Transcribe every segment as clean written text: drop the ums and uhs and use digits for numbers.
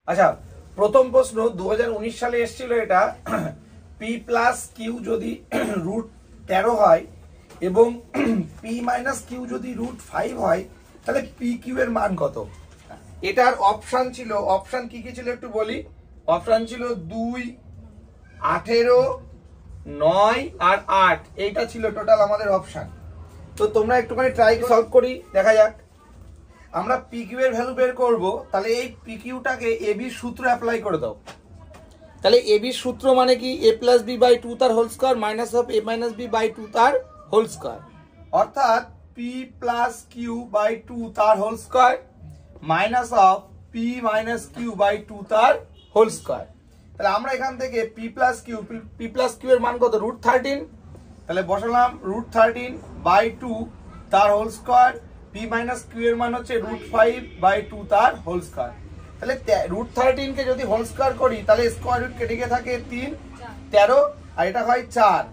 আচ্ছা, প্রথম প্রশ্ন 2019 সালে এসেছিল এটা পি প্লাস কিউ যদি রুট 13 হয় এবং পি মাইনাস কিউ যদি রুট 5 হয় তাহলে পি কিউ এর মান কত? এটার অপশন ছিল, অপশন কি কি ছিল একটু বলি। অপশন ছিল 2, 18, 9 আর 8। এইটা ছিল টোটাল আমাদের অপশন। তো তোমরা একটুখানি ট্রাই সলভ করি, দেখা যাক। আমরা পি কিউ এর ভ্যালু বের করব, তাহলে এই পি কিউটাকে এ বি সূত্র অ্যাপ্লাই করে দাও। তাহলে এ বি সূত্র মানে কি? এ প্লাস বি বাই 2 তার whole square minus of A minus B by 2 তার হোল স্কয়ার, অর্থাৎ পি প্লাস কিউ বাই 2 তার whole square minus of P minus Q by 2 তার হোল স্কয়ার। তাহলে আমরা এখান থেকে পি প্লাস কিউ এর মান কত? রুট 13। তাহলে বসালাম রুট 13 বাই 2 তার whole square, P minus Q এর মান হচ্ছে রুট 5 বাই 2 তার হোল স্কয়ার। তাহলে রুট 13 কে যদি হোল স্কয়ার করি তাহলে স্কয়ার রুট কেটে গিয়ে থাকে 3, 13 আর এটা হয় 4,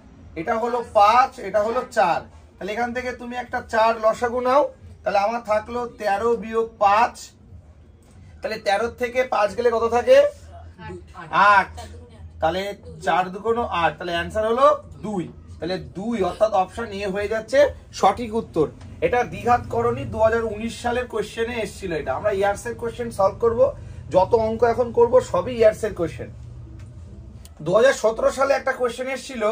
এটা হলো 5, এটা হলো 4। তাহলে এখান থেকে তুমি একটা 4 লসাগু নাও। তাহলে আমার থাকলো 13 বিয়োগ 5। তাহলে 13 থেকে 5 গেলে কত থাকে? 8। তাহলে 4 দুগুণ 8, তাহলে অ্যান্সার হলো 2। তাহলে 2 অর্থাৎ অপশন এ হয়ে যাচ্ছে সঠিক উত্তর। এটা দ্বিঘাত করণী 2019 সালের কোশ্চেনে এসেছিল। এটা আমরা ইয়ার্স এর কোশ্চেন সলভ করব, যত অঙ্ক এখন করব সবই ইয়ার্স এর কোশ্চেন। 2017 সালে একটা কোশ্চেন এসেছিল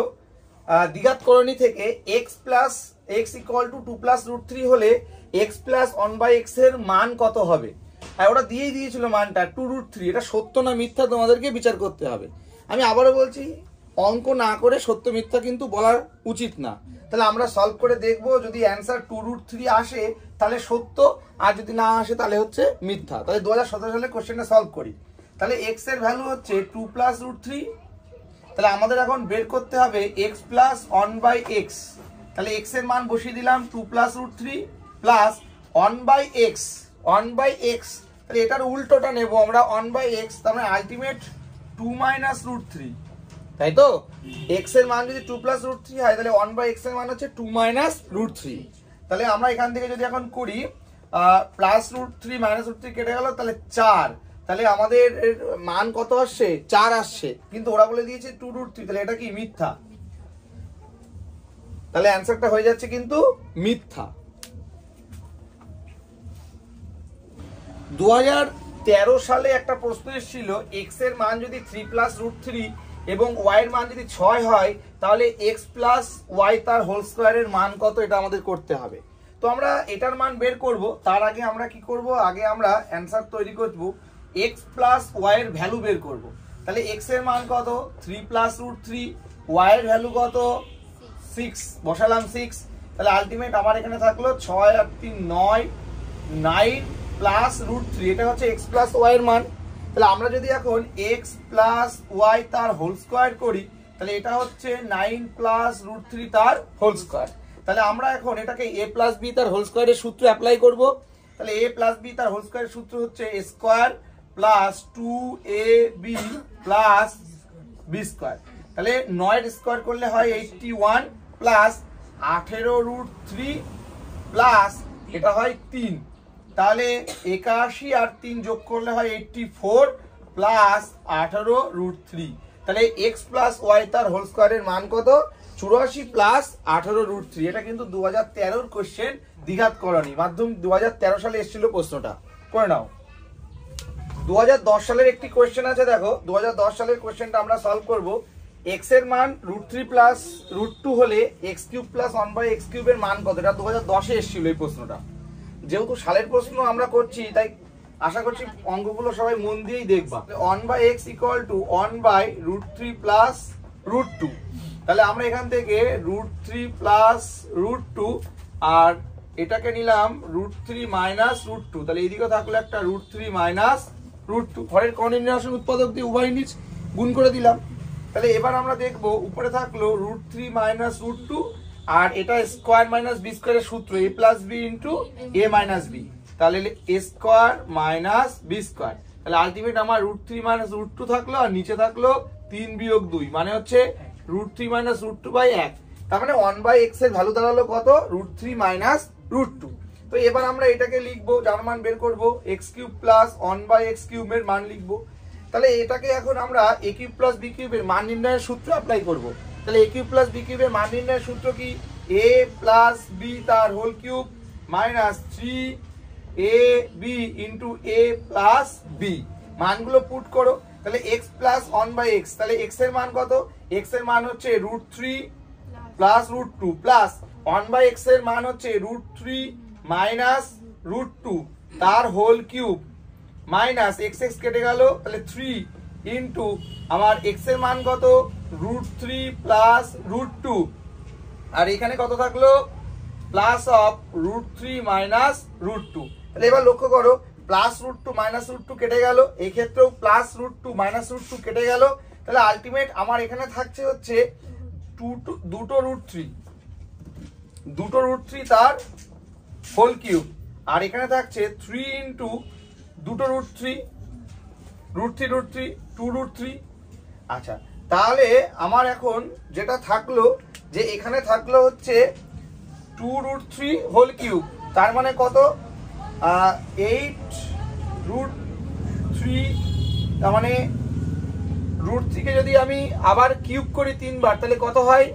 দ্বিঘাত করণী থেকে x plus x equal to 2 plus root 3 হলে x প্লাস 1/x এর মান কত হবে? আর ওটা দিয়েই দিয়েছিল মানটা 2 রুট 3। এটা সত্য না মিথ্যা তোমাদেরকে বিচার করতে হবে। আমি আবারও বলছি, অঙ্ক না করে সত্য মিথ্যা কিন্তু বলার উচিত না। তাহলে আমরা সলভ করে দেখব, যদি অ্যান্সার 2 রুট 3 আসে তাহলে সত্য, আর যদি না আসে তাহলে হচ্ছে মিথ্যা। তাহলে 2017 সালে কোশ্চেনটা সলভ করি। তাহলে x এর ভ্যালু হচ্ছে 2 প্লাস রুট 3। তাহলে আমাদের এখন বের করতে হবে x প্লাস 1/x। তাহলে x এর মান বসিয়ে দিলাম 2 plus root 3 plus 1/x। 1/x তাহলে এটার উল্টোটা নেব আমরা 1/x, তার মানে আলটিমেট 2 মাইনাস রুট 3, তাই তো? x এর মান যদি 2 প্লাস রুট 3 হয় তাহলে 1/x এর মান হচ্ছে 2 মাইনাস রুট 3। তাহলে আমরা এখান থেকে যদি এখন করি প্লাস রুট 3 মাইনাস রুট 3 কেটে গেল, তাহলে 4। তাহলে আমাদের মান কত আসছে? 4 আসছে, কিন্তু ওরা বলে দিয়েছে 2 রুট 3। তাহলে এটা কি মিথ্যা? তাহলে অ্যান্সারটা হয়ে যাচ্ছে কিন্তু মিথ্যা। 2013 সালে একটা প্রশ্ন এসেছিল x এর মান যদি 3 প্লাস রুট 3 এবং y এর মান যদি 6 হয় তাহলে x প্লাস y তার হোল স্কয়ারের মান কত? এটা আমাদের করতে হবে। তো আমরা এটার মান বের করব, তার আগে আমরা কি করব? আগে আমরা অ্যান্সার তৈরি করব, x প্লাস y এর ভ্যালু বের করব। তাহলে x এর মান কত? 3 প্লাস রুট 3, y এর ভ্যালু কত? 6, বসালাম 6। তাহলে আলটিমেট আমার এখানে থাকলো 6 আর 3 9, 9 প্লাস রুট 3, এটা হচ্ছে x প্লাস y এর মান। তাহলে আমরা যদি এখন x প্লাস y তার হোল স্কয়ার করি তাহলে এটা হচ্ছে 9 প্লাস রুট 3 তার হোল স্কয়ার। তাহলে আমরা এখন এটাকে a প্লাস b তার হোল স্কয়ারের সূত্র অ্যাপ্লাই করব। তাহলে a প্লাস b তার হোল স্কয়ারের সূত্র হচ্ছে a square plus 2ab plus b square. তাহলে 9 এর স্কয়ার করলে হয় 81 প্লাস 18 রুট 3 প্লাস এটা হয় 3। তাহলে 81 আর 3 যোগ করলে হয় 84 প্লাস 18 রুট 3। তাহলে x প্লাস y তার হোল স্কয়ারের মান কত? 84 প্লাস 18 রুট 3। এটা কিন্তু 2013 কোশ্চেন দ্বিঘাত করণী মাধ্যম 2013 সালে এসেছিল প্রশ্নটা, করে নাও। 2010 সালের একটি কোশ্চেন আছে, দেখো 2010 সালের কোশ্চেনটা আমরা সলভ করব। x এর মান রুট 3 প্লাস রুট 2 হলে x কিউব প্লাস 1/x কিউবের মান কত? এটা 2010 এ এসেছিল এই প্রশ্নটা। যেহেতু সালের প্রশ্ন আমরা করছি তাই আশা করছি অঙ্কগুলো সবাই মন দিয়েই দেখবা। 1/x equal to 1/√3 plus √2। তাহলে আমরা এখান থেকে √3 প্লাস √2 আর এটাকে নিলাম √3 মাইনাস √2। তাহলে এইদিকে থাকলো একটা √3 মাইনাস √2। হরের কর্ণনির্ণাসন উৎপাদক দিয়ে উভয় নিচ গুণ করে দিলাম। তাহলে এবার আমরা দেখব উপরে থাকলো √3 মাইনাস √2 আর এটা স্কয়ার মাইনাস বি স্কয়ারের সূত্র a plus B into a minus B. তাহলে a square minus B square. তাহলে আলটিমেট আমার √3 মাইনাস √2 থাকলো আর নিচে থাকলো 3 বিয়োগ 2, মানে হচ্ছে √3 মাইনাস √2/1। তার মানে 1/x এর ভ্যালু দাঁড়ালো কত? √3 মাইনাস √2। তো এবার আমরা এটাকে লিখবো, যার মান বের করবো x cube plus 1/x cube এর মান লিখবো। তাহলে এটাকে এখন আমরা a কিউব প্লাস b কিউবের মান নির্ণয়ের সূত্র অ্যাপ্লাই করব। তাহলে a কিউব প্লাস b কিউবের মান নির্ণয়ের সূত্র কি? a প্লাস b তার whole cube minus 3ab into a plus b। মানগুলো পুট করো। তাহলে x প্লাস 1/x, তাহলে x এর মান কত? x এর মান হচ্ছে √3 প্লাস √2 প্লাস 1/x এর মান হচ্ছে √3 মাইনাস √2 তার হোল কিউব মাইনাস x কেটে গেল, তাহলে 3 ইন্টু আমার x এর মান কত? √3 প্লাস √2, আর এখানে কত থাকলো? Plus of √3 minus √2। তাহলে এবার লক্ষ্য করো, প্লাস √2 মাইনাস √2 কেটে গেল, এই ক্ষেত্রেও প্লাস √2 মাইনাস √2 কেটে গেল। তাহলে আলটিমেট আমার এখানে থাকছে হচ্ছে দুটো √3 তার হোল কিউব, আর এখানে থাকছে 3 ইন্টু দুটো √3 2√3। আচ্ছা, তাহলে আমার এখন যেটা থাকলো যে এখানে থাকলো হচ্ছে 2√3 হোল কিউব, তার মানে কত? 8√3, তার মানে √3 কে যদি আমি আবার কিউব করি 3 বার, তাহলে কত হয়?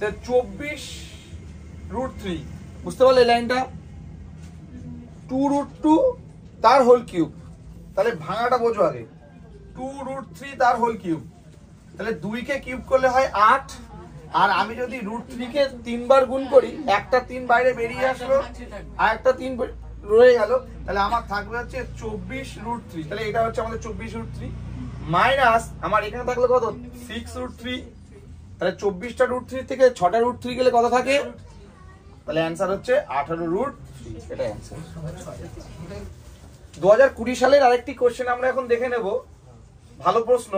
24√3। বুঝতে পারলে লাইনটা? 2√2 তার হোল কিউব, তাহলে ভাঙাটা বোঝো আগে। 2√3 তার হোল কিউব, তাহলে 2 কে কিউব করলে হয় 8, আর আমি যদি √3 কে 3 বার গুণ করি, একটা 3 বাইরে বেরিয়ে আসলো আর একটা 3 রয়ে গেল, তাহলে আমার থাকবে হচ্ছে 24√3। তাহলে এটা হচ্ছে আমাদের 24√3 মাইনাস আমার এখানে থাকলো কত? 6√3। তাহলে 24টা √3 থেকে 6টা √3 গেলে কত থাকে? তাহলে অ্যান্সার হচ্ছে 18√3। এটা অ্যান্সার। 2020 সালের আরেকটি কোশ্চেন আমরা এখন দেখে নেব, ভালো প্রশ্ন।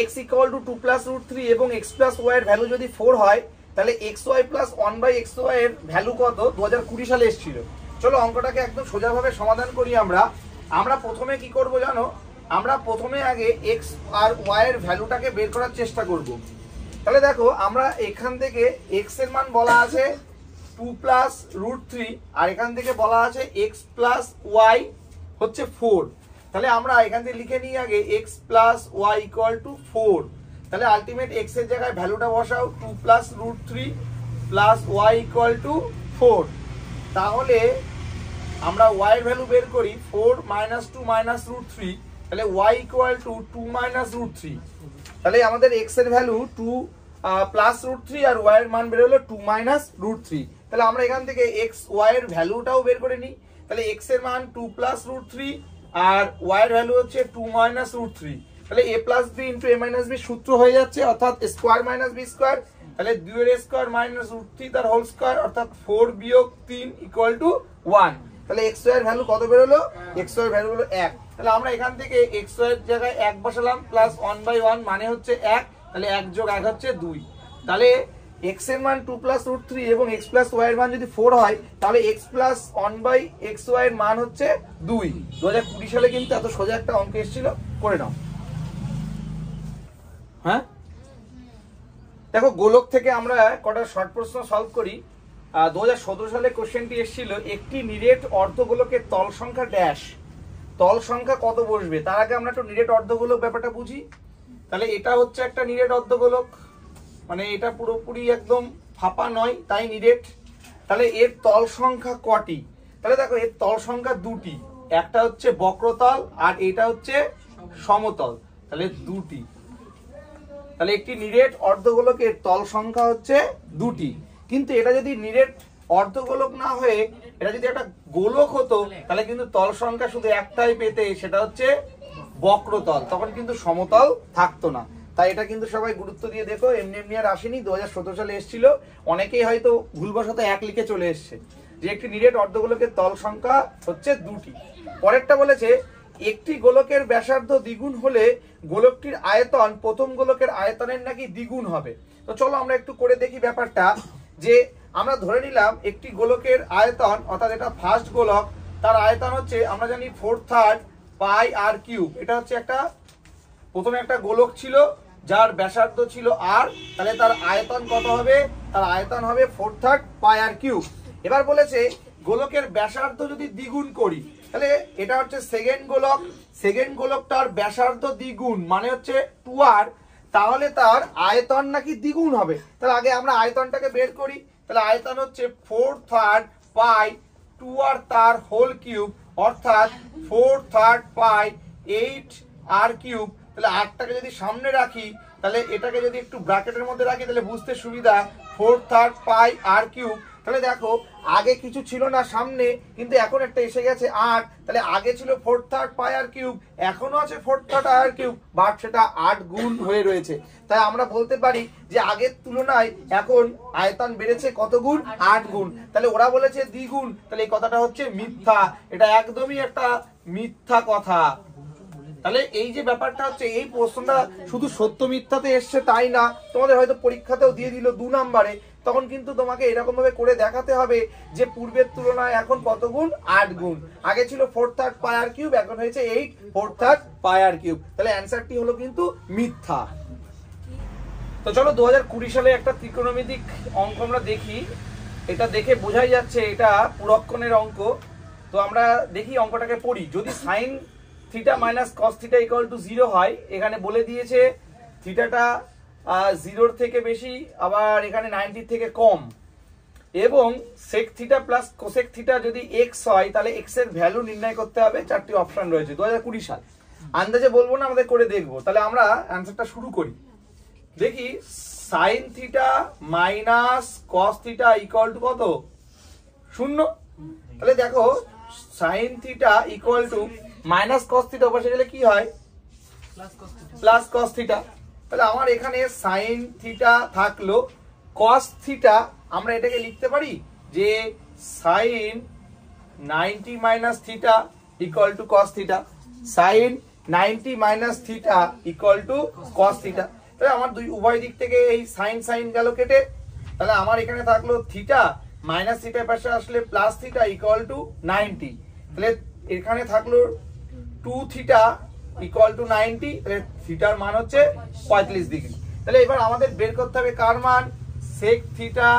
x = 2 + √3 এবং x + y এর ভ্যালু যদি 4 হয়, তাহলে xy + 1/xy এর ভ্যালু কত? 2020 সালে এসেছিল। চলো অঙ্কটাকে একদম সোজাভাবে সমাধান করি। আমরা প্রথমে কি করব জানো? আমরা প্রথমে আগে x আর y এর ভ্যালুটাকে বের করার চেষ্টা করব। তাহলে দেখো, আমরা এখান থেকে x এর মান বলা আছে 2 + √3, আর এখান থেকে বলা আছে x + y হচ্ছে 4। তাহলে আমরা এখান থেকে লিখে নিই আগে x + y = 4। তাহলে আলটিমেট x এর জায়গায় ভ্যালুটা বসাও 2 + √3 + y = 4। তাহলে আমরা y এর ভ্যালু বের করি 4 - 2 - √3, তাহলে y = 2 - √3। তাহলে আমাদের x এর ভ্যালু 2 + √3 আর y এর মান বের হলো 2 - √3। তাহলে আমরা এখান থেকে x y এর ভ্যালুটাও বের করে নিই। তাহলে x এর মান 2 + √3 আর y এর ভ্যালু হচ্ছে 2 - √3। তাহলে a + b * a - b সূত্র হয়ে যাচ্ছে, অর্থাৎ স্কয়ার - b স্কয়ার। তাহলে 2 এর স্কয়ার - √3 তার হোল স্কয়ার, অর্থাৎ 4 - 3 = 1। তাহলে x y এর ভ্যালু কত বের হলো? x y এর ভ্যালু হলো 1। তাহলে আমরা এখান থেকে x y এর জায়গায় 1 বসালাম, প্লাস 1/1 মানে হচ্ছে 1, তাহলে 1 + 1 হচ্ছে 2। তাহলে x এর মান 2 + √3 এবং x + y এর মান যদি 4 হয়, তাহলে x + 1/xy এর মান হচ্ছে 2। 2020 সালে কিন্তু এত সোজা একটা অঙ্ক এসেছিল, করে নাও। হ্যাঁ, দেখো গোলক থেকে আমরা কটা শর্ট প্রশ্ন সলভ করি। 2017 সালে কোশ্চেনটি এসেছিল, একটি নিরেট অর্ধগোলকের তল সংখ্যা ড্যাশ, তল সংখ্যা কত বসবে? তার আগে আমরা একটু নিরেট অর্ধগোলক ব্যাপারটা বুঝি। তাহলে এটা হচ্ছে একটা নিরেট অর্ধগোলক, মানে এটা পুরোপুরি একদম ফাঁপা নয়, তাই নিরেট। তাহলে এর তল সংখ্যা কটি? তাহলে দেখো, এর তল সংখ্যা দুটি, একটা হচ্ছে বক্রতল আর এটা হচ্ছে সমতল, তাহলে দুটি। তাহলে একটি নিরেট অর্ধগোলকের তল সংখ্যা হচ্ছে দুটি। কিন্তু এটা যদি নিরেট অর্ধগোলক না হয়ে এটা যদি একটা গোলক হতো, তাহলে কিন্তু তল সংখ্যা শুধু একটাই পেতে, সেটা হচ্ছে বক্রতল, তখন কিন্তু সমতল থাকতো না। তাই এটা কিন্তু সবাই গুরুত্ব দিয়ে দেখো, এমনি এমনি আর আসেনি, 2017 সালে এসেছিল। অনেকেই হয়তো ভুলবশত 1 লিখে চলে এসছে, যে একটি নিরেট অর্ধগোলকের তল সংখ্যা হচ্ছে দুটি। পরেরটা বলেছে, একটি গোলকের ব্যাসার্ধ দ্বিগুণ হলে গোলকটির আয়তন প্রথম গোলকের আয়তনের নাকি দ্বিগুণ হবে। তো চলো আমরা একটু করে দেখি ব্যাপারটা। যে আমরা ধরে নিলাম একটি গোলকের আয়তন, অর্থাৎ এটা ফার্স্ট গোলক, তার আয়তন হচ্ছে আমরা জানি 4/3 πr³। এটা হচ্ছে একটা প্রথমে একটা গোলক ছিল যার ব্যাসার্ধ ছিল r, তাহলে তার আয়তন কত হবে? তার আয়তন হবে 4/3 πr³। এবার বলেছে গোলকের ব্যাসার্ধ যদি দ্বিগুণ করি, তাহলে এটা হচ্ছে সেকেন্ড গোলকটার ব্যাসার্ধ দ্বিগুণ মানে হচ্ছে 2r, তাহলে তার আয়তন নাকি দ্বিগুণ হবে। তাহলে আগে আমরা আয়তনটাকে বের করি। তাহলে আয়তন হচ্ছে 4/3 পাই 2r তার হোল কিউব, অর্থাৎ 4/3 পাই 8r কিউব। তাহলে আরটাকে যদি সামনে রাখি, তাহলে এটাকে যদি একটু ব্র্যাকেটের মধ্যে রাখি তাহলে বুঝতে সুবিধা, 4/3 পাই r কিউব। তাহলে দেখো আগে কিছু ছিল না সামনে, কিন্তু এখন একটা এসে গেছে 8। তাহলে আগে ছিল 4/3 পাই r কিউব, এখনো আছে 4/3 r কিউব, বাট সেটা 8 গুণ হয়ে রয়েছে। তাই আমরা বলতে পারি যে আগের তুলনায় এখন আয়তন বেড়েছে কত গুণ? 8 গুণ। তাহলে ওরা বলেছে দ্বিগুণ, তাহলে এই কথাটা হচ্ছে মিথ্যা, এটা একদমই একটা মিথ্যা কথা। তাহলে এই যে ব্যাপারটা হচ্ছে, এই প্রশ্নটা শুধু সত্য মিথ্যাতে এসছে তাই না, তোমাদের হয়তো পরীক্ষাতেও দিয়ে দিল 2 নম্বরে, তখন কিন্তু তোমাকে এরকম ভাবে করে দেখাতে হবে যে পূর্বের তুলনায় এখন কত গুণ? 8 গুণ। আগে ছিল 4/3 পাই r কিউব, এখন হয়েছে 8/4 পাই r কিউব। তাহলে অ্যান্সারটি হলো কিন্তু মিথ্যা। তো চলো 2020 সালে একটা ত্রিকোণমিতিক অঙ্ক আমরা দেখি। এটা দেখে বোঝাই যাচ্ছে এটা পুরক্ষণের অঙ্ক। তো আমরা দেখি অঙ্কটাকে পড়ি। যদি sine theta minus cos theta equal to 0 হয়, এখানে বলে দিয়েছে থিটাটা 0 থেকে বেশি, আবার এখানে 90 থেকে কম, এবং sec theta plus cosec theta যদি x হয়, তাহলে x এর ভ্যালু নির্ণয় করতে হবে। 4টি অপশন রয়েছে। 2020 সাল, আন্দাজে বলবো না, আমাদের করে দেখবো। তাহলে আমরা অ্যান্সারটা শুরু করি। দেখি sine theta minus cos theta equal two কত? 0। তাহলে দেখো sine theta equal to minus cos theta বসে গেলে কি হয়? Plus cos theta. তাহলে আমার এখানে সাইন থিটা থাকলো, কস থিটা আমরা এটাকে লিখতে পারি যে sine 90 minus theta equal to cos theta, sine 90 minus theta equal to cos theta. তাহলে আমার উভয় দিক থেকে এই সাইন সাইন গেল কেটে। তাহলে আমার এখানে থাকলো থিটা মাইনাস থিটার পাশে আসলে প্লাস থিটা ইকুয়াল টু 90। তাহলে এখানে থাকলো 2 থিটা ইকুয়াল টু 90। তাহলে থিটার মান হচ্ছে 45 ডিগ্রি। তাহলে এবার আমাদের বের করতে হবে কার মান? Sec theta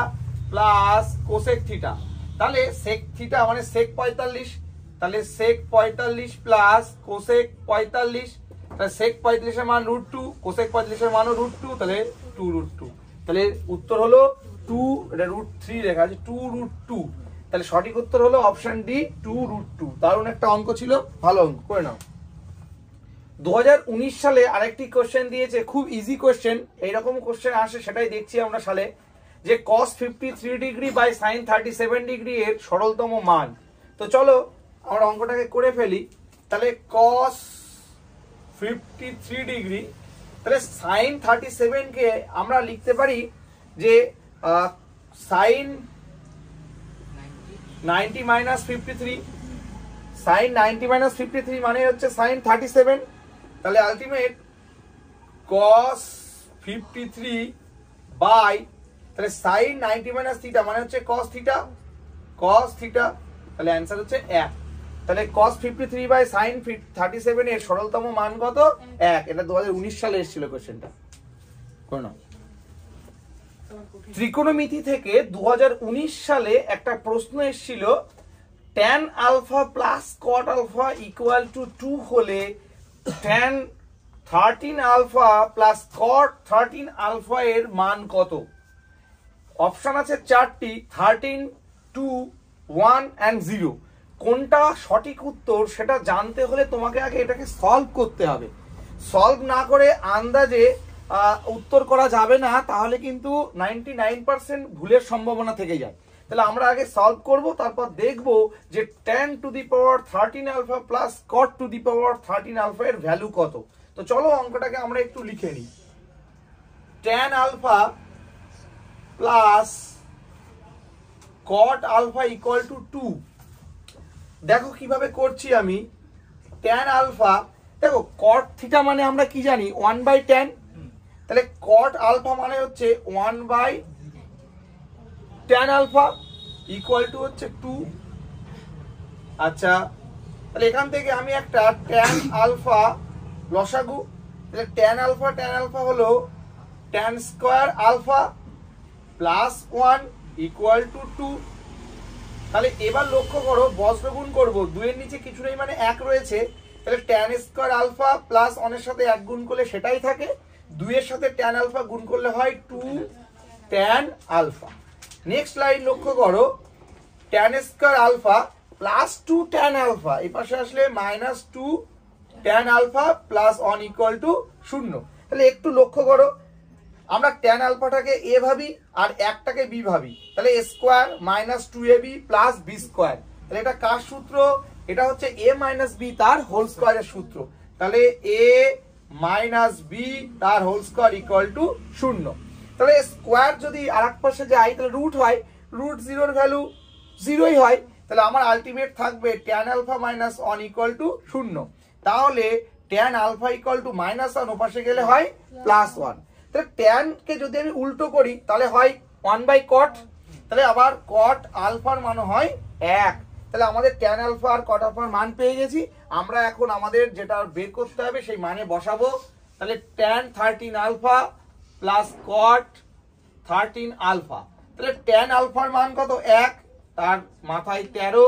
plus cosec theta. তাহলে সেক থিটা মানে সেক 45, তাহলে সেক 45 প্লাস কোসেক 45। তাহলে সেক 45 এর মান √2, কোসেক 45 এর মানও √2, তাহলে 2√2। তাহলে উত্তর হলো 2, এটা √3 লেখা আছে, 2√2। তাহলে সঠিক উত্তর হলো অপশন ডি, 2√2। দারুণ একটা অঙ্ক ছিল, ভালো অঙ্ক, করে নাও। 2019 সালে আরেকটি কোশ্চেন দিয়েছে, খুব ইজি কোশ্চেন। এইরকম কোশ্চেন আসে সেটাই দেখছি আমরা সালে, যে cos 53 degree by sin 37 degree এর সরলতম মান। তো চলো আমরা অঙ্কটাকে করে ফেলি। তাহলে cos 53 ডিগ্রি, তাহলে sin 37 কে আমরা লিখতে পারি যে sin 90 মাইনাস 53, sin 90 মাইনাস 53 মানে হচ্ছে sin 37। তাহলে আলটিমেট cos 53 বাই, তাহলে sin 90 মাইনাস থিটা মানে হচ্ছে cos থিটা, cos থিটা। তাহলে অ্যান্সার হচ্ছে 1। তাহলে cos 53 বাই sin 37 এর সরলতম মান কত? 1। এটা 2019 সালে এসেছিল কোশ্চেনটা। কোন ত্রিকোণমিতি থেকে 2019 সালে একটা প্রশ্ন এসেছিল, tan alpha plus cot alpha equal to 2 হলে tan 13 alpha plus cot 13 alpha এর মান কত? অপশন আছে 4টি, 13, 2, 1 and 0। কোনটা সঠিক উত্তর সেটা জানতে হলে তোমাকে আগে এটাকে সলভ করতে হবে। সলভ না করে আন্দাজে উত্তর করা যাবে না, তাহলে কিন্তু 99% ভুলের সম্ভাবনা থেকে যায়। তাহলে আমরা আগে সলভ করব, তারপর দেখব যে tan to the power 13 alpha plus cot to the power 13 alpha এর ভ্যালু কত। তো চলো অঙ্কটাকে আমরা একটু লিখে নিই। tan alpha plus cot alpha equal to 2। দেখো কিভাবে করছি আমি। tan আলফা, দেখো cot থিটা মানে আমরা কি জানি? 1/tan। তাহলে cot আলফা মানে হচ্ছে 1/tan আলফা ইকুয়াল টু হচ্ছে 2। আচ্ছা, তাহলে এখান থেকে আমি একটা tan আলফা লসাগু, তাহলে tan আলফা হলো tan square alpha plus 1 equal to 2। তাহলে এবার লক্ষ্য করো বজ্র গুণ করবো, 2 এর নিচে কিছু নেই মানে 1 রয়েছে, তাহলে tan স্কয়ার আলফা প্লাস 1 এর সাথে 1 গুণ করলে সেটাই থাকে, 2 এর সাথে tan আলফা গুণ করলে হয় 2 tan আলফা। নেক্সট লাইন লক্ষ্য করো, tan square alpha plus 2 tan alpha, এই পাশে আসলে minus 2 tan alpha plus 1 equal to 0। তাহলে একটু লক্ষ্য করো, আমরা tan আলফাটাকে a ভাবি আর একটাকে b ভাবি, তাহলে a square minus 2ab plus b square, তাহলে এটা কার সূত্র? এটা হচ্ছে a মাইনাস b তার হোল স্কয়ারের সূত্র। তাহলে a মাইনাস b তার হোল স্কয়ার ইকুয়াল টু 0। তাহলে স্কয়ার যদি আরেক পাশে যায় তাহলে রুট হয়, রুট 0 এর ভ্যালু 0ই হয়, তাহলে আমার আলটিমেট থাকবে tan alpha minus 1 equal to 0। তাহলে tan alpha equal to minus 1 ওপাশে গেলে হয় প্লাস 1। তাহলে tan কে যদি আমি উল্টো করি তাহলে হয় 1/cot, তাহলে আবার cot আলফার মান হয় 1। তাহলে আমাদের tan আলফা আর cot আলফার মান পেয়ে গেছি, আমরা এখন আমাদের যেটা বের করতে হবে সেই মানে বসাবো। তাহলে tan 13 alpha plus cot 13 alpha, তাহলে tan আলফার মান কত? 1, তার মাথায় 13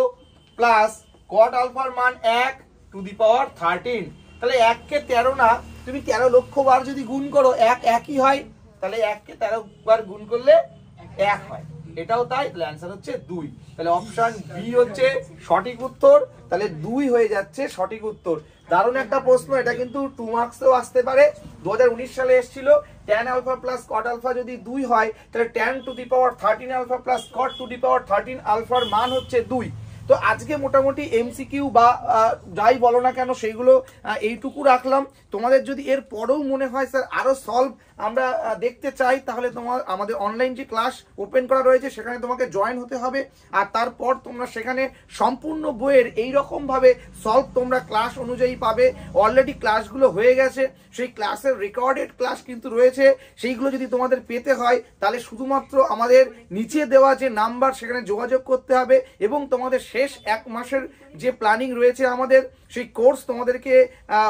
প্লাস cot আলফার মান 1 টু দি পাওয়ার 13। তাহলে 1 কে 13 না, তুমি 13 লক্ষ বার যদি গুণ করো 1 একই হয়, তাহলে 1 কে 13 বার গুণ করলে 1 হয়, এটাও তাই। তাহলে অ্যান্সার হচ্ছে 2। তাহলে অপশন বি হচ্ছে সঠিক উত্তর, তাহলে 2 হয়ে যাচ্ছে সঠিক উত্তর। দারুণ একটা প্রশ্ন, এটা কিন্তু 2 মার্কসেও আসতে পারে, 2019 সালে এসেছিল। tan alpha plus cot alpha যদি 2 হয় তাহলে tan to the power 13 alpha plus cot to the power 13 আলফার মান হচ্ছে 2। তো আজকে মোটামুটি এমসিকিউ বা যাই বলো না কেন সেইগুলো এইটুকু রাখলাম। তোমাদের যদি এর পরেও মনে হয় স্যার আরো সলভ আমরা দেখতে চাই, তাহলে তোমার আমাদের অনলাইন যে ক্লাস ওপেন করা রয়েছে সেখানে তোমাকে জয়েন হতে হবে, আর তারপর তোমরা সেখানে সম্পূর্ণ বইয়ের এইরকম ভাবে সলভ তোমরা ক্লাস অনুযায়ী পাবে। অলরেডি ক্লাসগুলো হয়ে গেছে, সেই ক্লাসের রেকর্ডেড ক্লাস কিন্তু রয়েছে, সেইগুলো যদি তোমাদের পেতে হয় তাহলে শুধুমাত্র আমাদের নিচে দেওয়া যে নাম্বার সেখানে যোগাযোগ করতে হবে, এবং তোমাদের শেষ 1 মাসের যে প্ল্যানিং রয়েছে আমাদের সেই কোর্স তোমাদেরকে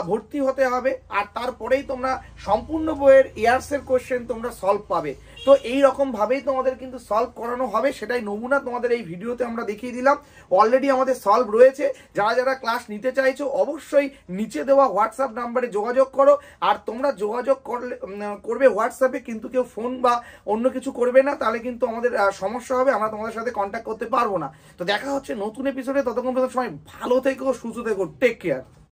ভর্তি হতে হবে, আর তারপরেই তোমরা সম্পূর্ণ বইয়ের ইয়ার্সের কোশ্চেন তোমরা সলভ পাবে। তো এই রকম ভাবেই তোমাদের কিন্তু সলভ করানো হবে, সেটাই নমুনা তোমাদের এই ভিডিওতে আমরা দেখিয়ে দিলাম। অলরেডি আমাদের সলভ রয়েছে, যারা যারা ক্লাস নিতে চাইছো অবশ্যই নিচে দেওয়া হোয়াটসঅ্যাপ নাম্বারে যোগাযোগ করো, আর তোমরা যোগাযোগ করবে হোয়াটসঅ্যাপে, কিন্তু কেউ ফোন বা অন্য কিছু করবে না, তাহলে কিন্তু আমাদের সমস্যা হবে, আমরা তোমাদের সাথে কন্ট্যাক্ট করতে পারবো না। তো দেখা হচ্ছে নতুন এপিসোডে, ততক্ষণ পর্যন্ত সময় ভালো থেকো, সুস্থ থেকো, টেক কেয়ার।